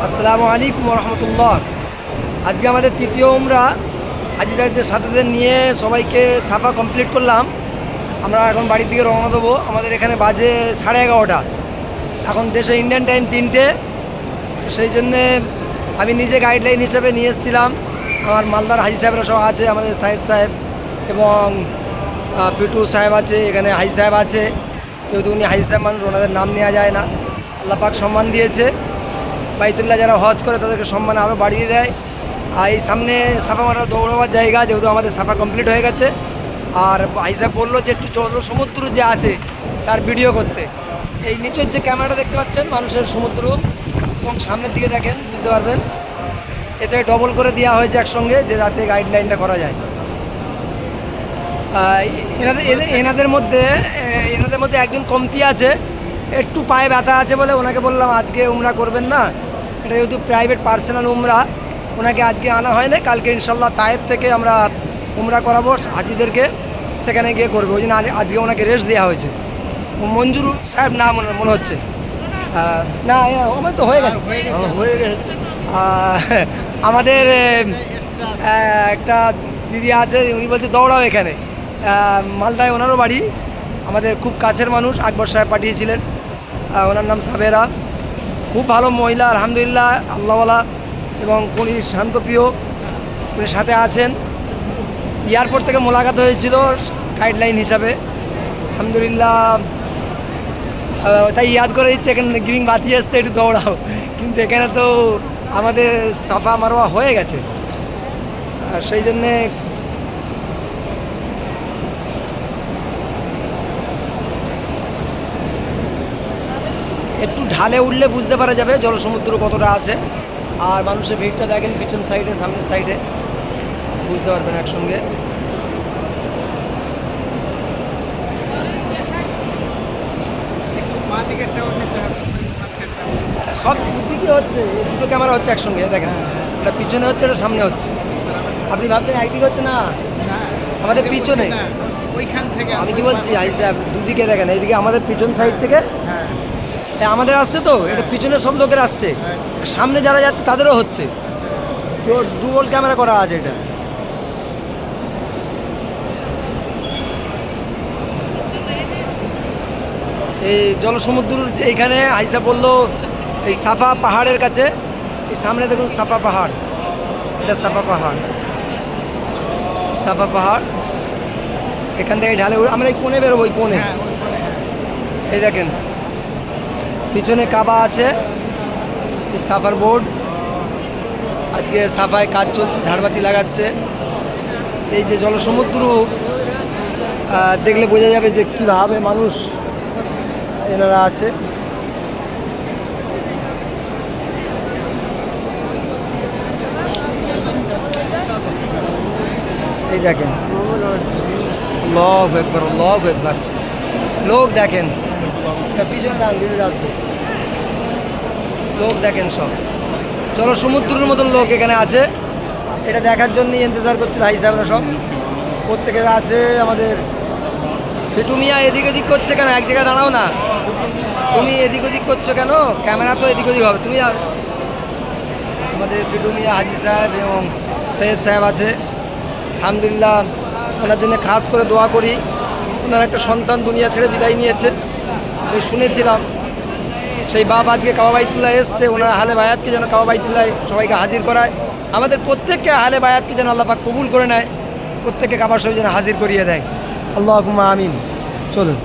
আসসালামু আলাইকুম রহমতুল্লাহ। আজকে আমাদের তৃতীয় উমরা হাজিদের সাথীদের নিয়ে সবাইকে সাফা কমপ্লিট করলাম। আমরা এখন বাড়ির দিকে রওনা দেবো। আমাদের এখানে বাজে 11:30। এখন দেশে ইন্ডিয়ান টাইম 3টে। সেই জন্যে আমি নিজে গাইডলাইন হিসেবে নিয়ে এসেছিলাম। আমার মালদার হাজি সাহেবরা সব আছে, আমাদের সাহেদ সাহেব এবং ফিটু সাহেব আছে, এখানে হাজি সাহেব আছে। যেহেতু উনি হাজি সাহেব মানুষ, ওনাদের নাম নেওয়া যায় না। আল্লাহ পাক সম্মান দিয়েছে। বাইতুল্লাহ যারা হজ করে তাদেরকে সম্মান আরও বাড়িয়ে দেয়। আর এই সামনে সাফা মারা দৌড়াবার জায়গা, যেহেতু আমাদের সাফা কমপ্লিট হয়ে গেছে। আর হিসাব বললো যে একটু সমুদ্র যে আছে তার ভিডিও করতে। এই নিচের যে ক্যামেরাটা দেখতে পাচ্ছেন মানুষের সমুদ্র, এবং সামনের দিকে দেখেন বুঝতে পারবেন। এতে ডবল করে দেওয়া হয়েছে একসঙ্গে, যে যাতে গাইডলাইনটা করা যায়। এনাদের মধ্যে একজন কমতি আছে, একটু পায়ে ব্যথা আছে বলে ওনাকে বললাম আজকে উমরা করবেন না। এটা যেহেতু প্রাইভেট পার্সোনাল উমরা, ওনাকে আজকে আনা হয় না। কালকে ইনশাল্লাহ তায়েফ থেকে আমরা উমরা করাবো হাজিদেরকে, সেখানে গিয়ে করবো। ওই জন্য আজকে ওনাকে রেস্ট দেওয়া হয়েছে। মঞ্জুর সাহেব না মনে হচ্ছে, না আমার তো হয়ে গেছে। আমাদের একটা দিদি আছে, উনি বলছে দৌড়াও এখানে। মালদায় ওনারও বাড়ি, আমাদের খুব কাছের মানুষ। আকবর সাহেব পাঠিয়েছিলেন, ওনার নাম সাবেরা। খুব ভালো মহিলা আলহামদুলিল্লাহ, আল্লাহওয়ালা, এবং উনি শান্তপ্রিয়। উনি সাথে আছেন। এয়ারপোর্ট থেকে মোলাকাত হয়েছিল গাইডলাইন হিসাবে, আলহামদুলিল্লাহ। তাই ইয়াদ করে দিচ্ছে, এখানে গ্রিন বাতি এসছে, একটু দৌড়াও। কিন্তু এখানে তো আমাদের সাফা মারোয়া হয়ে গেছে, সেই জন্যে একটু ঢালে উঠলে বুঝতে পারা যাবে জলসমুদ্র কতটা আছে। আর মানুষের ভিড়টা দেখেন পিছন সাইডে, সামনের সাইডে, বুঝতে পারবেন একসঙ্গে। সব দুদিকে হচ্ছে, দুটো ক্যামেরা হচ্ছে একসঙ্গে, দেখেন। এটা পিছনে হচ্ছে, এটা সামনে হচ্ছে। আপনি ভাববেন একদিকে হচ্ছে না, আমাদের পিছনে। ওইখান থেকে আমি কি বলছি সাহেব, দুদিকে দেখেন। এইদিকে আমাদের পিছন সাইড থেকে আমাদের আসছে, তো এটা পিছনে সব লোকের আসছে। সামনে যারা যাচ্ছে তাদেরও হচ্ছে। ডুবল ক্যামেরা করা আছে এটা। এই জলসমুদ্র এইখানে আইসা বললো, এই সাফা পাহাড়ের কাছে, এই সামনে দেখুন সাফা পাহাড়, এটা সাফা পাহাড়, সাফা পাহাড়। এখান থেকে ঢালে আমরা এই কোণে বেরোবো, ওই কোণে। এই দেখেন পিছনে কাবা আছে, এই সাফার বোর্ড। আজকে সাফায় কাজ চলছে, ঝাড়বাতি লাগাচ্ছে। এই যে জলসমুদ্র দেখলে বোঝা যাবে যে কীভাবে মানুষ এনারা আছে। এই দেখেন, আল্লাহু আকবার, আল্লাহু আকবার। লোক দেখেন, পিছনে যান, ভিডিও আসবে। লোক দেখেন, সব জলসমুদ্রের মতন লোক এখানে আছে। এটা দেখার জন্যই ইন্তজার করছে ভাই সাহেবরা সব। প্রত্যেকে আছে। আমাদের ফিটু মিয়া এদিক ওদিক করছে কেন? এক জায়গায় দাঁড়াও না, তুমি এদিক ওদিক করছো কেন? ক্যামেরা তো এদিক ওদিক হবে, তুমি। আমাদের ফিটু মিয়া, হাজি সাহেব এবং সৈয়দ সাহেব আছে। আলহামদুলিল্লাহ, ওনার জন্য খাস করে দোয়া করি। ওনার একটা সন্তান দুনিয়া ছেড়ে বিদায় নিয়েছে, আমি শুনেছিলাম। সেই বাপ আজকে কাবা বাইতুল্লাহ এসছে। ওনার আহলে বায়াতকে যেন কাবা বাইতুল্লাহ সবাইকে হাজির করায়। আমাদের প্রত্যেককে আহলে বায়াতকে যেন আল্লাহ পাক কবুল করে নেয়, প্রত্যেককে কাবা শরীফ যেন হাজির করিয়ে দেয়। আল্লাহুম্মা আমিন। চলুন।